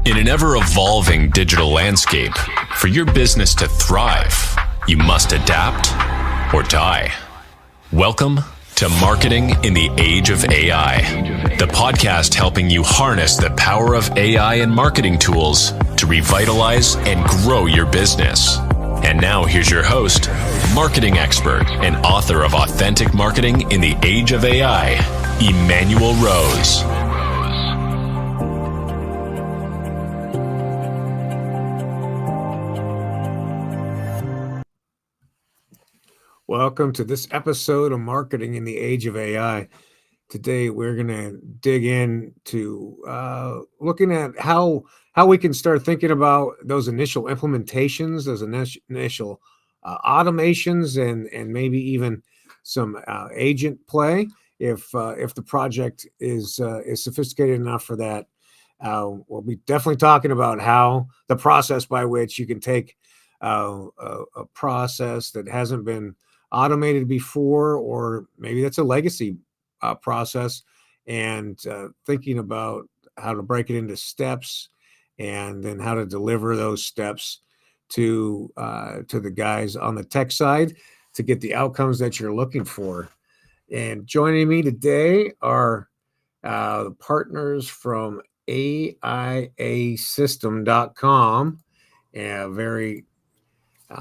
In an ever-evolving digital landscape, for your business to thrive, you must adapt or die. Welcome to Marketing in the Age of AI, the podcast helping you harness the power of AI and marketing tools to revitalize and grow your business. And now here's your host, marketing expert and author of Authentic Marketing in the Age of AI, Emanuel Rose. Welcome to this episode of Marketing in the Age of AI. Today, we're going to dig into looking at how we can start thinking about those initial implementations, those initial automations, and maybe even some agent play if the project is sophisticated enough for that. We'll be definitely talking about how the process by which you can take a process that hasn't been automated before, or maybe that's a legacy process, and thinking about how to break it into steps and then how to deliver those steps to the guys on the tech side to get the outcomes that you're looking for. And joining me today are the partners from AIAsystem.com, and very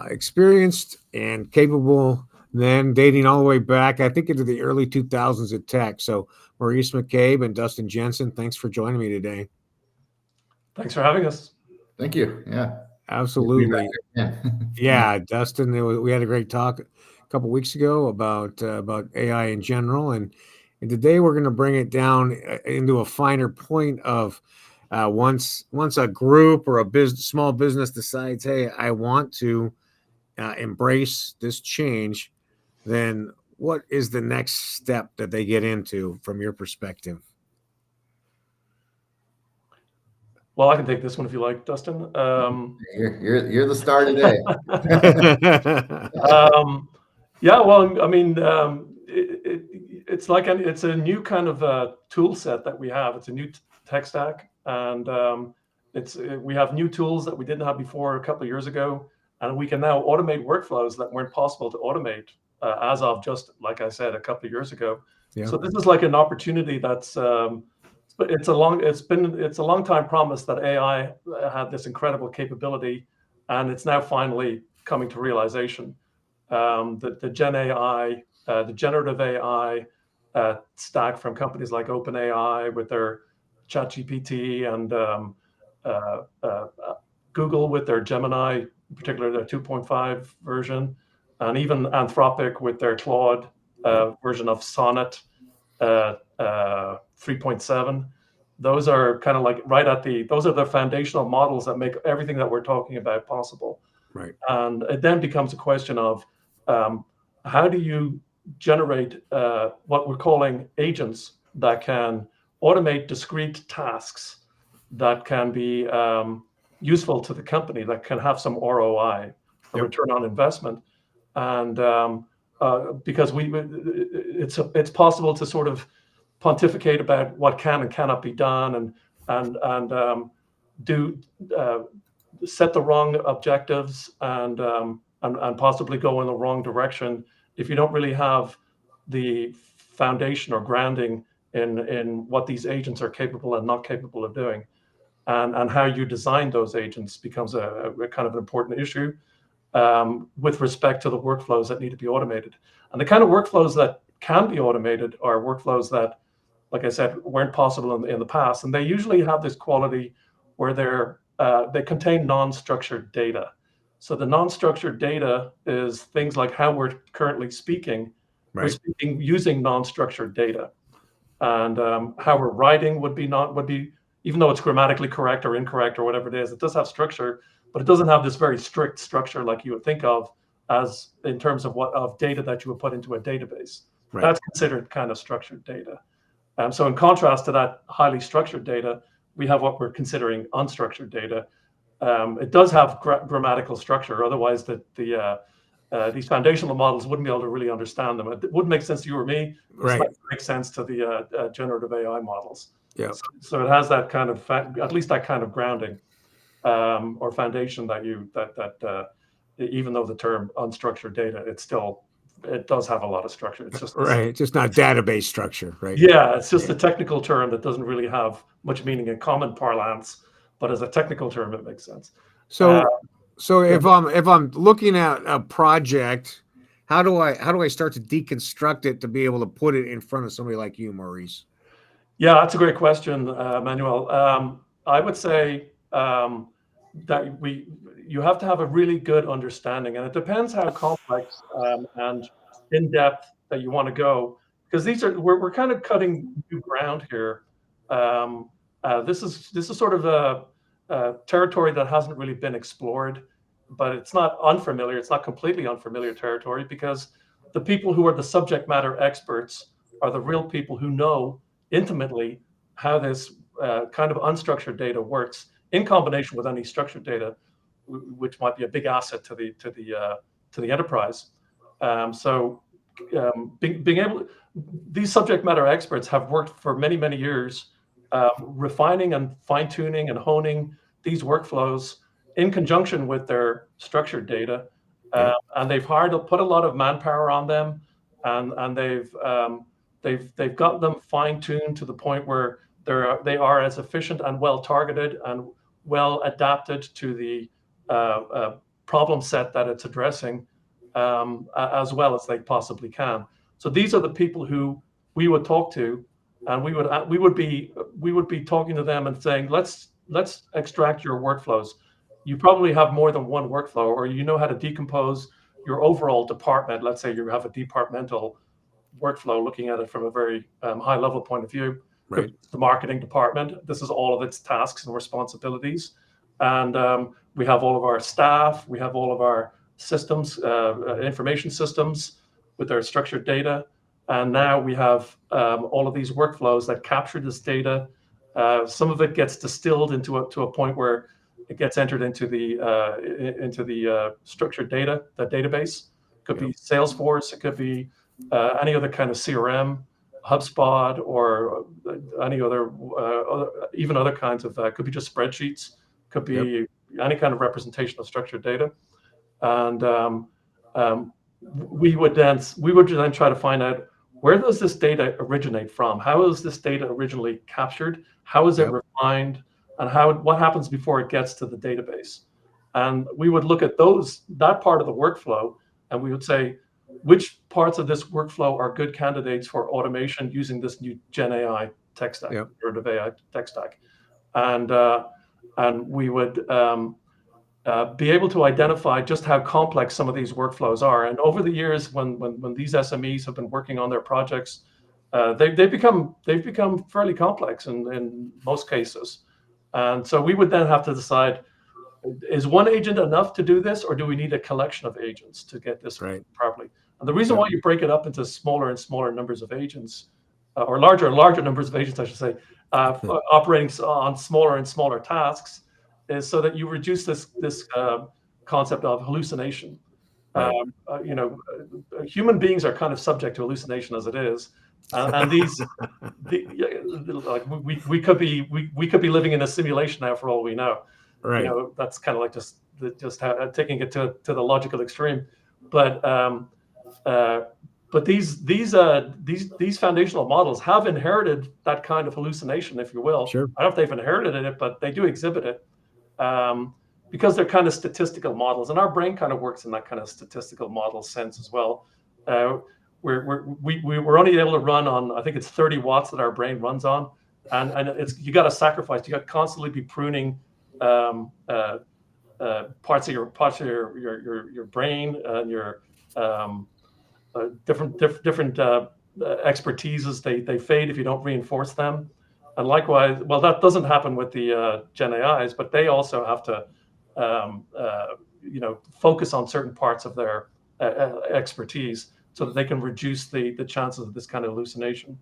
experienced and capable men, dating all the way back, I think, into the early 2000s at tech. So Maurice McCabe and Dustin Jensen, thanks for joining me today. Thanks for having us. Thank you. Yeah, absolutely. Yeah, Dustin, we had a great talk a couple weeks ago about AI in general, and today we're going to bring it down into a finer point of once a group or a small business decides, hey, I want to embrace this change, then what is the next step that they get into from your perspective? Well, I can take this one if you like, Dustin. You're the star today. Yeah, well, I mean, it's a new kind of tool set that we have. It's a new tech stack, and we have new tools that we didn't have before a couple of years ago, and we can now automate workflows that weren't possible to automate as of just, like I said, a couple of years ago. Yeah. So this is like an opportunity that's it's a long time promise that AI had this incredible capability, and it's now finally coming to realization. The GenAI, the generative AI stack from companies like OpenAI with their ChatGPT, and Google with their Gemini, particularly their 2.5 version, and even Anthropic with their Claude version of Sonnet 3.7. Those are kind of like those are the foundational models that make everything that we're talking about possible. Right. And it then becomes a question of how do you generate what we're calling agents that can automate discrete tasks that can be useful to the company, that can have some ROI, a return on investment. And because it's possible to sort of pontificate about what can and cannot be done, and set the wrong objectives and possibly go in the wrong direction if you don't really have the foundation or grounding in what these agents are capable and not capable of doing. And how you design those agents becomes a kind of an important issue with respect to the workflows that need to be automated. And the kind of workflows that can be automated are workflows that, like I said, weren't possible in the past. And they usually have this quality where they contain non-structured data. So the non-structured data is things like how we're currently speaking. Right. We're speaking using non-structured data. And how we're writing would be, even though it's grammatically correct or incorrect or whatever it is, it does have structure, but it doesn't have this very strict structure like you would think of as in terms of data that you would put into a database. Right. That's considered kind of structured data. So in contrast to that highly structured data, we have what we're considering unstructured data. It does have grammatical structure, otherwise these foundational models wouldn't be able to really understand them. It wouldn't make sense to you or me. Right. It might make sense to the generative AI models. Yeah. So it has that kind of at least that kind of grounding or foundation that even though the term unstructured data, it does have a lot of structure. It's just right, just not database structure, right? Yeah, it's just a technical term that doesn't really have much meaning in common parlance, but as a technical term, it makes sense. So if I'm looking at a project, how do I start to deconstruct it to be able to put it in front of somebody like you, Maurice? Yeah, that's a great question, Manuel. I would say that you have to have a really good understanding, and it depends how complex and in depth that you want to go, because we're kind of cutting new ground here. This is sort of a territory that hasn't really been explored, but it's not unfamiliar. It's not completely unfamiliar territory, because the people who are the subject matter experts are the real people who know intimately how this kind of unstructured data works in combination with any structured data, which might be a big asset to the enterprise. Being able, these subject matter experts have worked for many years, refining and fine tuning and honing these workflows in conjunction with their structured data, and they've put a lot of manpower on them, and they've got them fine tuned to the point where they are as efficient and well targeted and well adapted to the problem set that it's addressing, as well as they possibly can. So these are the people who we would talk to, and we would be talking to them and saying, let's extract your workflows. You probably have more than one workflow, or you know how to decompose your overall department. Let's say you have a departmental workflow, looking at it from a very high level point of view. Right. The marketing department, this is all of its tasks and responsibilities. And we have all of our staff, we have all of our systems, information systems with their structured data. And now we have all of these workflows that capture this data. Some of it gets distilled to a point where it gets entered into the structured data, the database. It could be Salesforce, it could be any other kind of CRM, HubSpot, or any other even other kinds of could be just spreadsheets, could be any kind of representation of structured data. And we would then try to find out, where does this data originate from? How is this data originally captured? How is it refined? And what happens before it gets to the database? And we would look at that part of the workflow, and we would say, which parts of this workflow are good candidates for automation using this new GenAI tech stack, generative AI tech stack? And we would be able to identify just how complex some of these workflows are. And over the years, when these SMEs have been working on their projects, they've become fairly complex in most cases. And so we would then have to decide, is one agent enough to do this, or do we need a collection of agents to get this properly? And the reason why you break it up into smaller and smaller numbers of agents, or larger and larger numbers of agents, I should say, operating on smaller and smaller tasks, is so that you reduce this concept of hallucination. Human beings are kind of subject to hallucination as it is, and we could be living in a simulation now for all we know. Right. That's kind of like just taking it to the logical extreme. But these foundational models have inherited that kind of hallucination, if you will. Sure. I don't know if they've inherited it, but they do exhibit it, because they're kind of statistical models, and our brain kind of works in that kind of statistical model sense as well. We're only able to run on, I think it's 30 watts that our brain runs on, and you got to sacrifice. You got to constantly be pruning parts of your brain and your different expertises. They fade if you don't reinforce them. And likewise, well, that doesn't happen with the Gen AIs, but they also have to focus on certain parts of their expertise so that they can reduce the chances of this kind of hallucination.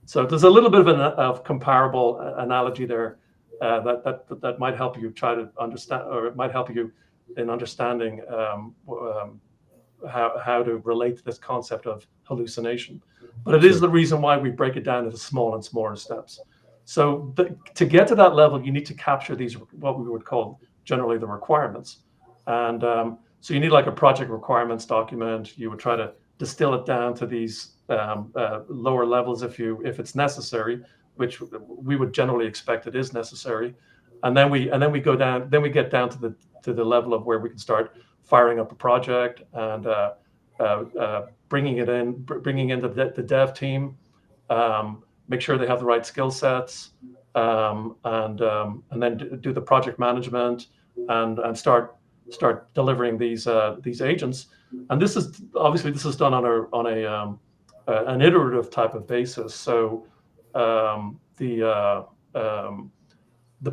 So there's a little bit of comparable analogy there that might help you try to understand, or it might help you in understanding how to relate to this concept of hallucination. But it is the reason why we break it down into small and smaller steps. So to get to that level, you need to capture these, what we would call generally the requirements. And so you need like a project requirements document. You would try to distill it down to these lower levels if it's necessary, which we would generally expect it is necessary. And then we go down. Then we get down to the level of where we can start firing up a project and bringing in the dev team. Make sure they have the right skill sets, and then do the project management and start delivering these agents. And this is done on an iterative type of basis. So the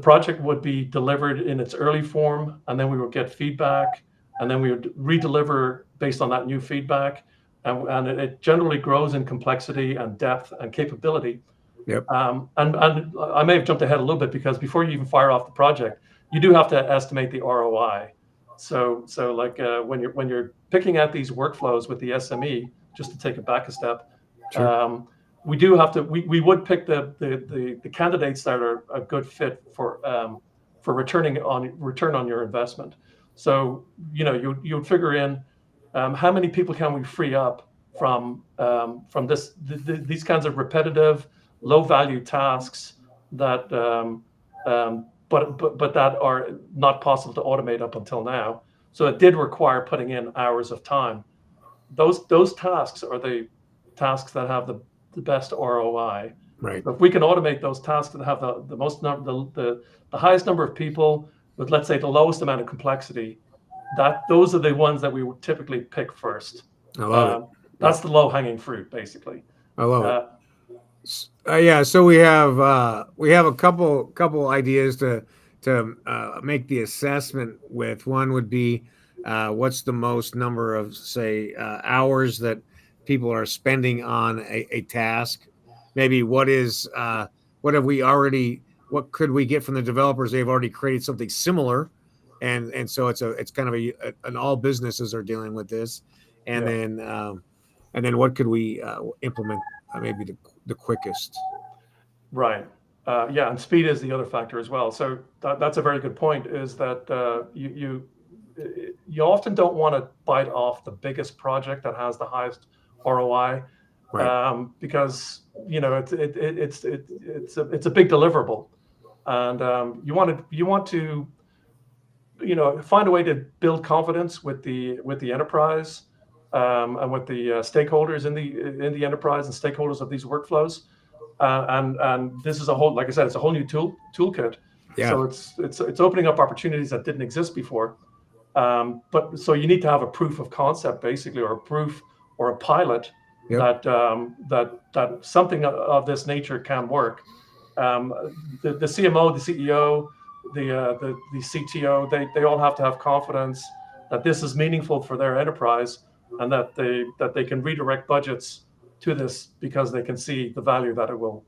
project would be delivered in its early form, and then we would get feedback, and then we would redeliver based on that new feedback. And it generally grows in complexity and depth and capability. Yep. And I may have jumped ahead a little bit, because before you even fire off the project, you do have to estimate the ROI. So like when you're picking out these workflows with the SME, just to take it back a step, Sure. we would pick the candidates that are a good fit for return on your investment. So you would figure in how many people can we free up from these kinds of repetitive, low value tasks that but that are not possible to automate up until now. So it did require putting in hours of time. Those tasks are the tasks that have the best ROI. Right. So if we can automate those tasks that have the highest number of people with, let's say, the lowest amount of complexity, those are the ones that we would typically pick first. I love it. That's the low hanging fruit, basically. I love it. Yeah, so we have a couple ideas to make the assessment with. One would be what's the most number of, say, hours that people are spending on a task. Maybe what could we get from the developers? They've already created something similar, and so it's kind of an all businesses are dealing with this, and then what could we implement maybe the quickest. Right. And speed is the other factor as well. So that's a very good point, is that you often don't want to bite off the biggest project that has the highest ROI, right. Because it's a big deliverable, and you want to find a way to build confidence with the enterprise, and with the stakeholders in the enterprise and stakeholders of these workflows. And this is like I said, it's a whole new toolkit. Yeah. So it's opening up opportunities that didn't exist before. But so you need to have a proof of concept, basically, or a proof or a pilot. Yep. that something of this nature can work. The CMO, the CEO, the CTO, they all have to have confidence that this is meaningful for their enterprise, and that they can redirect budgets to this because they can see the value that it will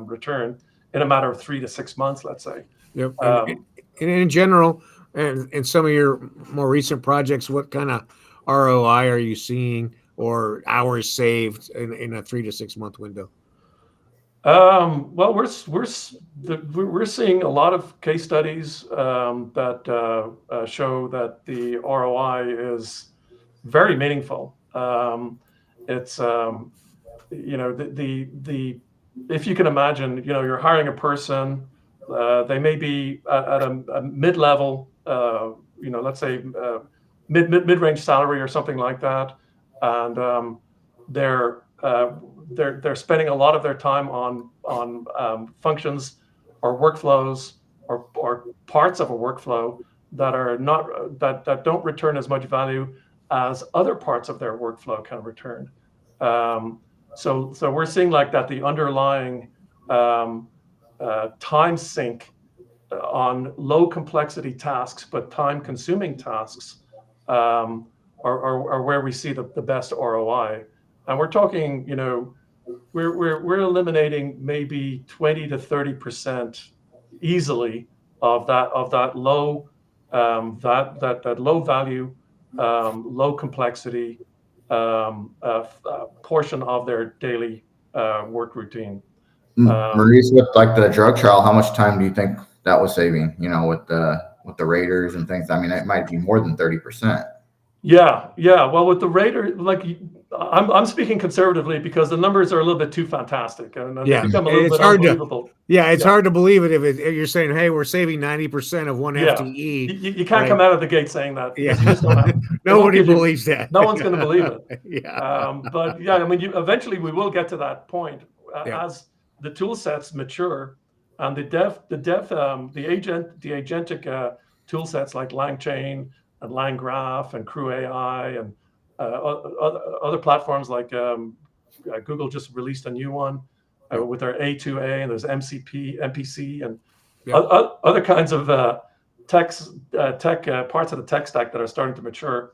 return in a matter of 3 to 6 months, let's say. Yep. And in general, and in some of your more recent projects, what kind of ROI are you seeing, or hours saved in a 3 to 6 month window? Well, we're seeing a lot of case studies that show that the ROI is very meaningful. It's if you can imagine, you're hiring a person, they may be at a mid-level, let's say mid-range salary or something like that, and they're spending a lot of their time on functions or workflows or parts of a workflow that are not that don't return as much value as other parts of their workflow can return. So we're seeing like that the underlying time sink on low complexity tasks but time consuming tasks are where we see the best ROI. And we're talking, we're eliminating maybe 20 to 30% easily of that low that low value, low complexity portion of their daily work routine. Maurice, with like the drug trial, how much time do you think that was saving? With the raters and things. I mean, it might be more than 30%. Yeah. Well, with the Raiders, I'm speaking conservatively because the numbers are a little bit too fantastic, and they become a little bit unbelievable. It's hard to believe it if you're saying, "Hey, we're saving 90% of one FTE." You can't come out of the gate saying that. Yeah, you just don't have, nobody believes that. No one's going to believe it. Yeah. But yeah, I mean, eventually we will get to that point as the tool sets mature, and the agentic tool sets like LangChain and LangGraph and Crew AI and other platforms like Google just released a new one with their A2A, and there's MPC, and other kinds of tech parts of the tech stack that are starting to mature.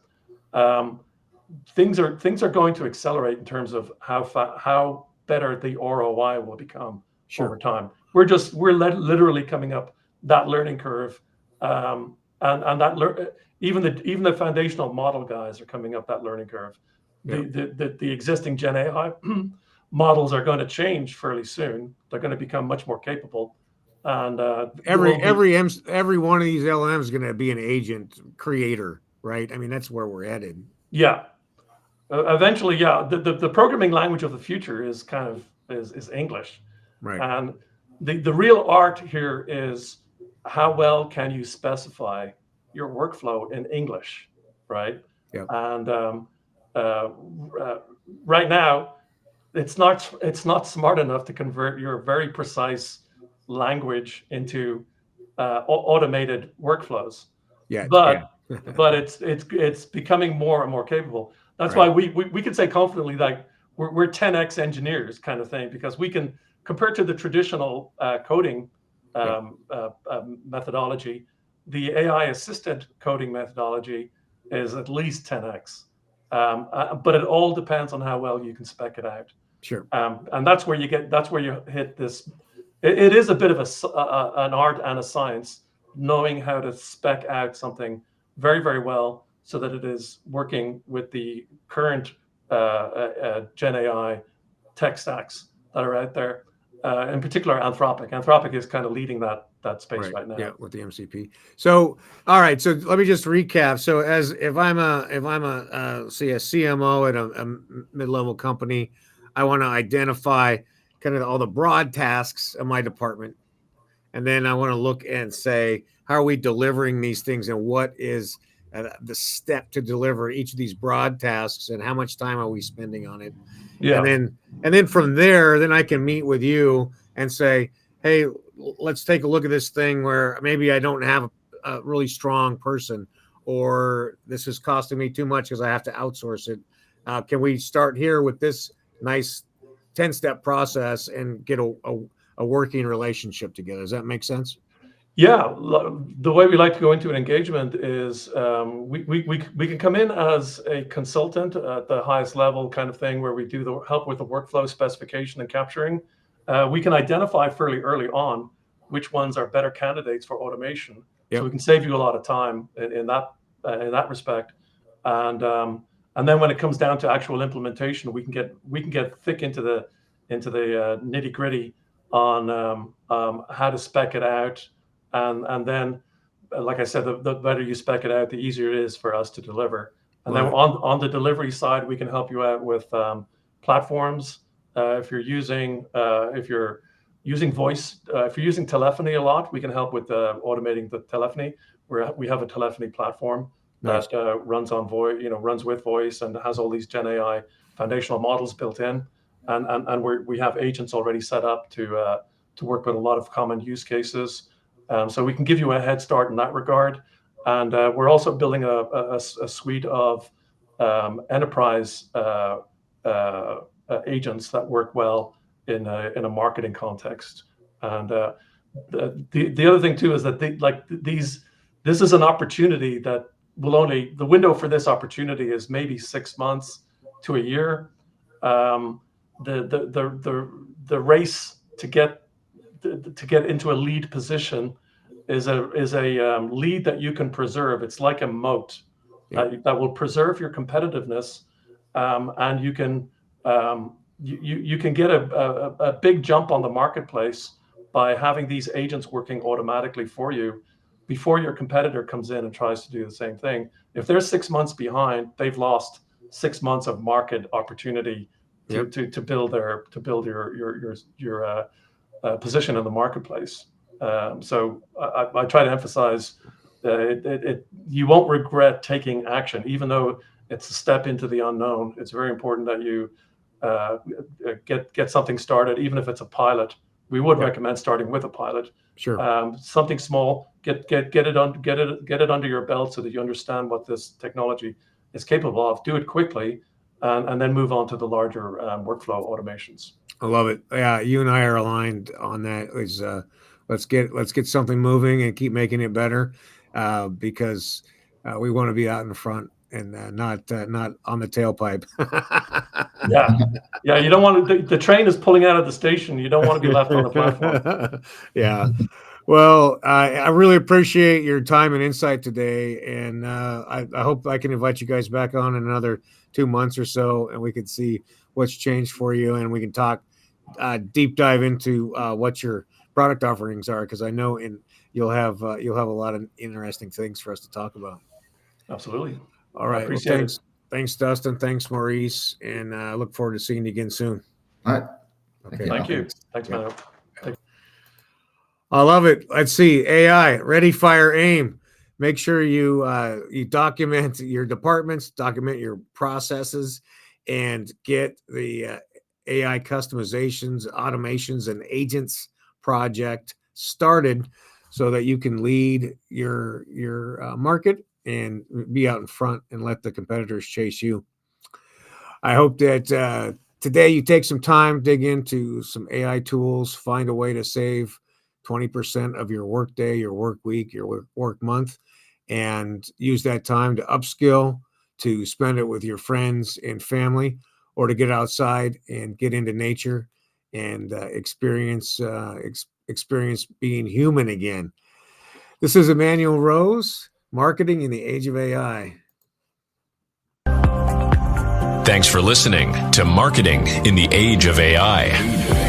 Things are going to accelerate in terms of how better the ROI will become over time. We're literally coming up that learning curve, and that even the foundational model guys are coming up that learning curve. The existing Gen AI models are going to change fairly soon. They're going to become much more capable, and every one of these LLMs is going to be an agent creator, right? I mean, that's where we're headed. Yeah. Eventually, yeah. The programming language of the future is is English, right? And the real art here is how well can you specify your workflow in English, right? Yeah. And right now, it's not smart enough to convert your very precise language into automated workflows. Yeah. But it's becoming more and more capable. That's why we can say confidently that we're 10x engineers kind of thing, because we can, compared to the traditional coding methodology, the AI assisted coding methodology is at least 10x. But it all depends on how well you can spec it out. Sure. And that's where you hit this. It is a bit of an art and a science, knowing how to spec out something very, very well so that it is working with the current Gen AI tech stacks that are out there. In particular, Anthropic. Anthropic is kind of leading that space right now. Yeah, with the MCP. So, all right. So let me just recap. So, if I'm a CMO at a mid-level company, I want to identify kind of all the broad tasks of my department, and then I want to look and say, how are we delivering these things, and what is the step to deliver each of these broad tasks, and how much time are we spending on it? Yeah. And then from there, then I can meet with you and say, hey, let's take a look at this thing where maybe I don't have a really strong person, or this is costing me too much because I have to outsource it. Can we start here with this nice 10-step process and get a working relationship together? Does that make sense? Yeah, the way we like to go into an engagement is we can come in as a consultant at the highest level kind of thing, where we do the help with the workflow specification and capturing. We can identify fairly early on which ones are better candidates for automation. So we can save you a lot of time in that respect. And then when it comes down to actual implementation, we can get thick into the nitty gritty on how to spec it out. And then, like I said, the better you spec it out, the easier it is for us to deliver. And then on the delivery side, we can help you out with platforms. If you're using voice, if you're using telephony a lot, we can help with automating the telephony. We have a telephony platform that runs on voice, runs with voice, and has all these Gen AI foundational models built in. And we have agents already set up to work with a lot of common use cases. So we can give you a head start in that regard. And we're also building a suite of enterprise agents that work well in a marketing context. And the other thing too is that this is an opportunity that the window for this opportunity is maybe 6 months to a year. The race to get into a lead position is a lead that you can preserve. It's like a moat that will preserve your competitiveness, and you can you can get a big jump on the marketplace by having these agents working automatically for you before your competitor comes in and tries to do the same thing. If they're 6 months behind, they've lost 6 months of market opportunity to build your position in the marketplace. So I try to emphasize you won't regret taking action, even though it's a step into the unknown. It's very important that you get something started, even if it's a pilot. We would recommend starting with a pilot. Sure. Something small. Get it under your belt so that you understand what this technology is capable of. Do it quickly, and then move on to the larger workflow automations. I love it. Yeah, you and I are aligned on that. Is let's get something moving and keep making it better, because we want to be out in the front and not on the tailpipe. Yeah. You don't want to. The train is pulling out of the station. You don't want to be left on the platform. Yeah. Well, I really appreciate your time and insight today, and I hope I can invite you guys back on in another 2 months or so, and we can see what's changed for you, and we can talk deep dive into what your product offerings are, because I know you'll have a lot of interesting things for us to talk about. Absolutely. All right. Well, thanks, Dustin. Thanks, Maurice, and I look forward to seeing you again soon. All right. Okay. Thank you. Thanks, man. I love it. Let's see. AI, ready, fire, aim. Make sure you document your departments, document your processes, and get the AI customizations, automations, and agents project started so that you can lead your market and be out in front and let the competitors chase you. I hope that today you take some time, dig into some AI tools, find a way to save 20% of your work day, your work week, your work month, and use that time to upskill, to spend it with your friends and family, or to get outside and get into nature and experience being human again. This is Emanuel Rose, Marketing in the Age of AI. Thanks for listening to Marketing in the Age of AI.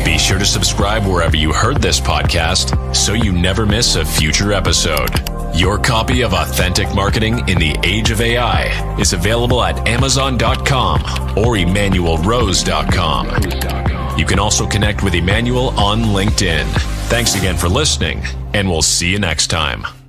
Be sure to subscribe wherever you heard this podcast so you never miss a future episode. Your copy of Authentic Marketing in the Age of AI is available at Amazon.com or EmanuelRose.com. You can also connect with Emanuel on LinkedIn. Thanks again for listening, and we'll see you next time.